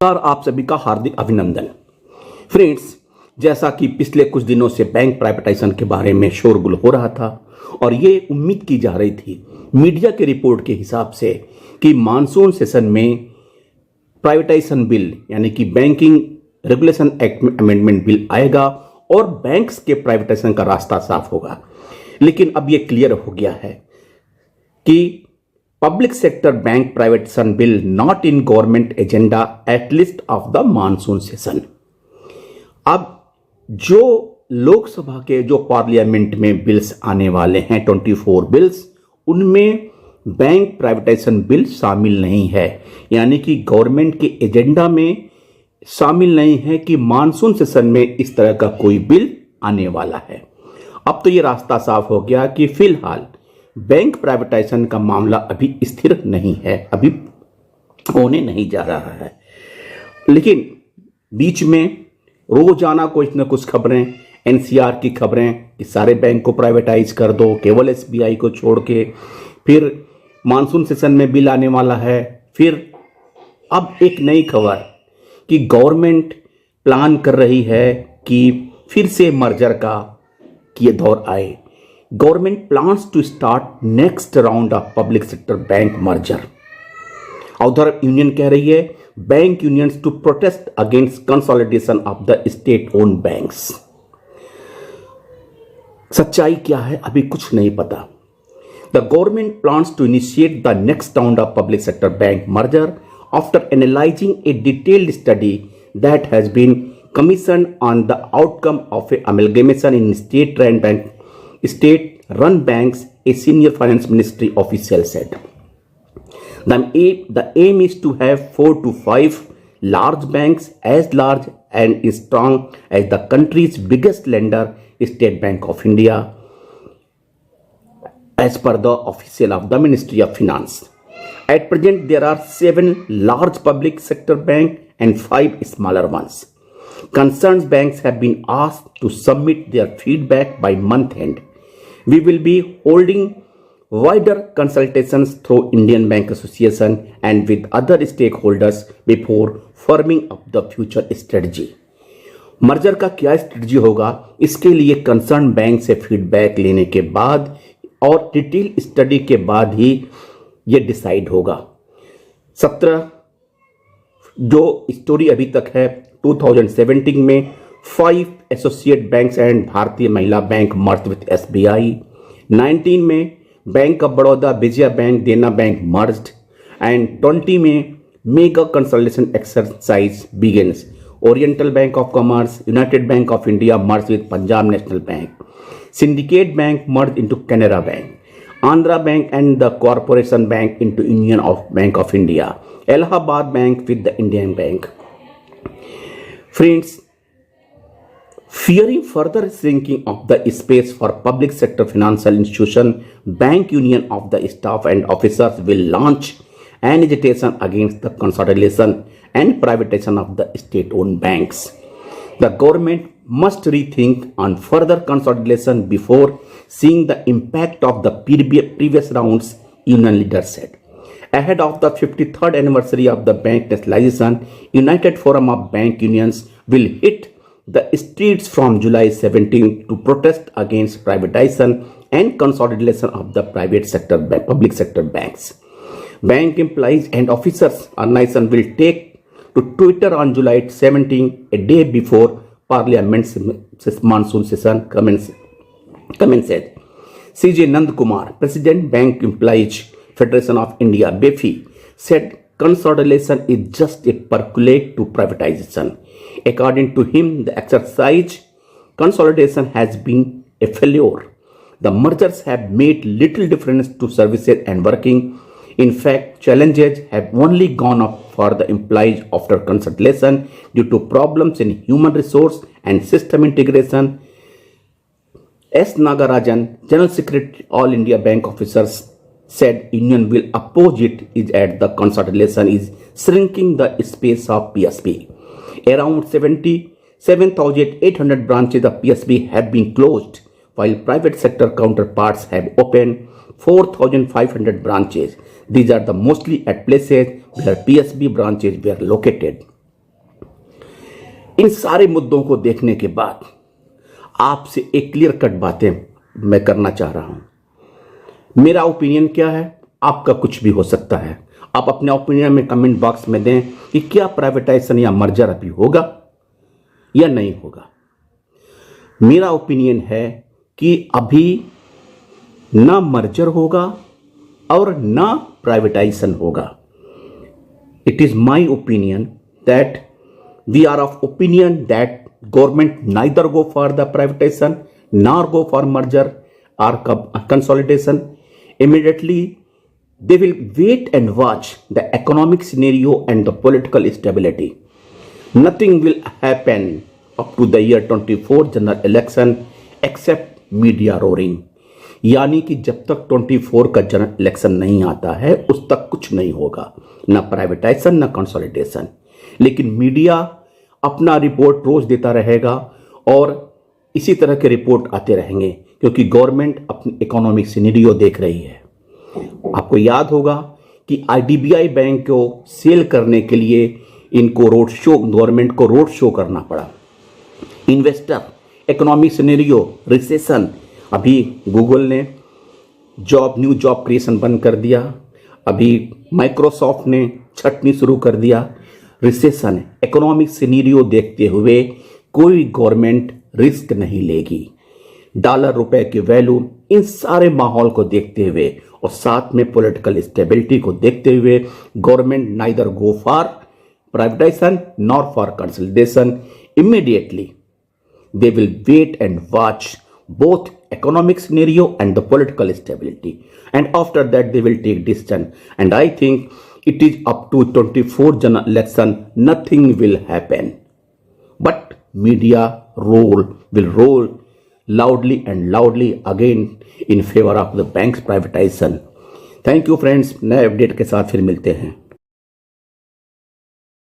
नमस्कार, आप सभी का हार्दिक अभिनंदन। फ्रेंड्स, जैसा कि पिछले कुछ दिनों से बैंक प्राइवेटाइजेशन के बारे में शोरगुल हो रहा था और ये उम्मीद की जा रही थी मीडिया के रिपोर्ट के हिसाब से कि मानसून सेशन में प्राइवेटाइजेशन बिल यानी कि बैंकिंग रेगुलेशन एक्ट में अमेंडमेंट बिल आएगा और बैंक्स के प्राइवेटाइजेशन का रास्ता साफ होगा। लेकिन अब यह क्लियर हो गया है कि Public sector bank privatization bill not in government agenda at least of the monsoon session। अब जो लोकसभा के जो पार्लियामेंट में बिल्स आने वाले हैं 24 बिल्स, उनमें बैंक प्राइवेटाइजेशन बिल शामिल नहीं है, यानी कि गवर्नमेंट के एजेंडा में शामिल नहीं है कि मानसून सेशन में इस तरह का कोई बिल आने वाला है। अब तो ये रास्ता साफ हो गया कि फिलहाल बैंक प्राइवेटाइजेशन का मामला अभी स्थिर नहीं है, अभी होने नहीं जा रहा है। लेकिन बीच में रोजाना कुछ न कुछ खबरें, एनसीआर की खबरें कि सारे बैंक को प्राइवेटाइज कर दो केवल एसबीआई को छोड़ के, फिर मानसून सेशन में बिल आने वाला है, फिर अब एक नई खबर कि गवर्नमेंट प्लान कर रही है कि फिर से मर्जर का ये दौर आए। Government plans to start next round of public sector bank merger। उधर यूनियन कह रही है bank unions to protest against consolidation of the state owned banks. सच्चाई क्या है अभी कुछ नहीं पता। The government plans to initiate the next round of public sector bank merger after analysing a detailed study that has been commissioned on the outcome of a amalgamation in state-run banks, a senior finance ministry official said. The aim is to have 4 to 5 large banks as large and strong as the country's biggest lender, State Bank of India, as per the official of the Ministry of Finance. At present, there are 7 large public sector banks and 5 smaller ones. Concerned banks have been asked to submit their feedback by month end. We will be holding wider consultations through Indian Bank Association and with other stakeholders before firming up the future strategy। Merger का क्या strategy होगा, इसके लिए concern bank से feedback लेने के बाद और डिटेल स्टडी के बाद ही ये डिसाइड होगा। 17 जो स्टोरी अभी तक है 2017 में 5 एसोसिएट बैंक्स एंड भारतीय महिला बैंक मर्ज विथ एसबीआई। 19 में bank of Baroda, Vijaya bank, देना बैंक मर्ज्ड एंड 20 में mega consolidation exercise begins. Oriental bank of commerce, United bank of India merge with Punjab national bank, syndicate bank merge into Canara bank, Andhra bank and the corporation bank into union of bank of India, Allahabad bank with the Indian bank. Friends, fearing further shrinking of the space for public sector financial institution, Bank Union of the staff and officers will launch an agitation against the consolidation and privatization of the state-owned banks. The government must rethink on further consolidation before seeing the impact of the previous rounds, union leaders said. Ahead of the 53rd anniversary of the bank nationalization, United Forum of Bank Unions will hit the streets from July 17 to protest against privatization and consolidation of the public sector banks. Bank employees and officers organization will take to Twitter on July 17, a day before Parliament's monsoon session commences. C.J. Nand Kumar, President Bank Employees Federation of India, BEFI, said consolidation is just a percolate to privatization. According to him, the exercise consolidation has been a failure. The mergers have made little difference to services and working. In fact, challenges have only gone up for the employees after consolidation due to problems in human resource and system integration. S. Nagarajan, General Secretary All India Bank Officers, said union will oppose it is at the consolidation is shrinking the space of PSB. Around 77,800 branches of PSB have been closed, while private sector counterparts have opened 4,500 branches. These are the mostly at places where PSB branches were located. इन सारे मुद्दों को देखने के बाद आपसे एक clear cut बातें मैं करना चाह रहा हूं। मेरा ओपिनियन क्या है, आपका कुछ भी हो सकता है। आप अपने ओपिनियन में कमेंट बॉक्स में दें कि क्या प्राइवेटाइजेशन या मर्जर अभी होगा या नहीं होगा। मेरा ओपिनियन है कि अभी ना मर्जर होगा और ना प्राइवेटाइजेशन होगा। It is my opinion that we are of opinion that government neither go for the privatization nor go for merger or consolidation. Immediately they will wait and watch the economic scenario and the political stability. Nothing will happen up to the year 24 general election except media roaring. यानी कि जब तक 24 का general election नहीं आता है उस तक कुछ नहीं होगा, ना प्राइवेटाइजेशन ना कंसोलिडेशन। लेकिन मीडिया अपना रिपोर्ट रोज देता रहेगा और इसी तरह के रिपोर्ट आते रहेंगे क्योंकि गवर्नमेंट अपनी इकोनॉमिक सिनेरियो देख रही है। आपको याद होगा कि आईडीबीआई बैंक को सेल करने के लिए इनको गवर्नमेंट को रोड शो करना पड़ा। इन्वेस्टर, इकोनॉमिक सिनेरियो, रिसेशन, अभी गूगल ने न्यू जॉब क्रिएशन बंद कर दिया, अभी माइक्रोसॉफ्ट ने छटनी शुरू कर दिया। रिसेशन, इकोनॉमिक सिनेरियो देखते हुए कोई गवर्नमेंट रिस्क नहीं लेगी। डॉलर रुपए की वैल्यू, इन सारे माहौल को देखते हुए और साथ में पॉलिटिकल स्टेबिलिटी को देखते हुए government neither go for privatisation nor for consolidation. Immediately they will wait and watch both economic scenario and the political stability, and after that they will take decision. And I think it is up to 24 general election, nothing will happen, but media will roll loudly and loudly again in favor of the banks privatization. Thank you friends, नए update के साथ फिर मिलते हैं।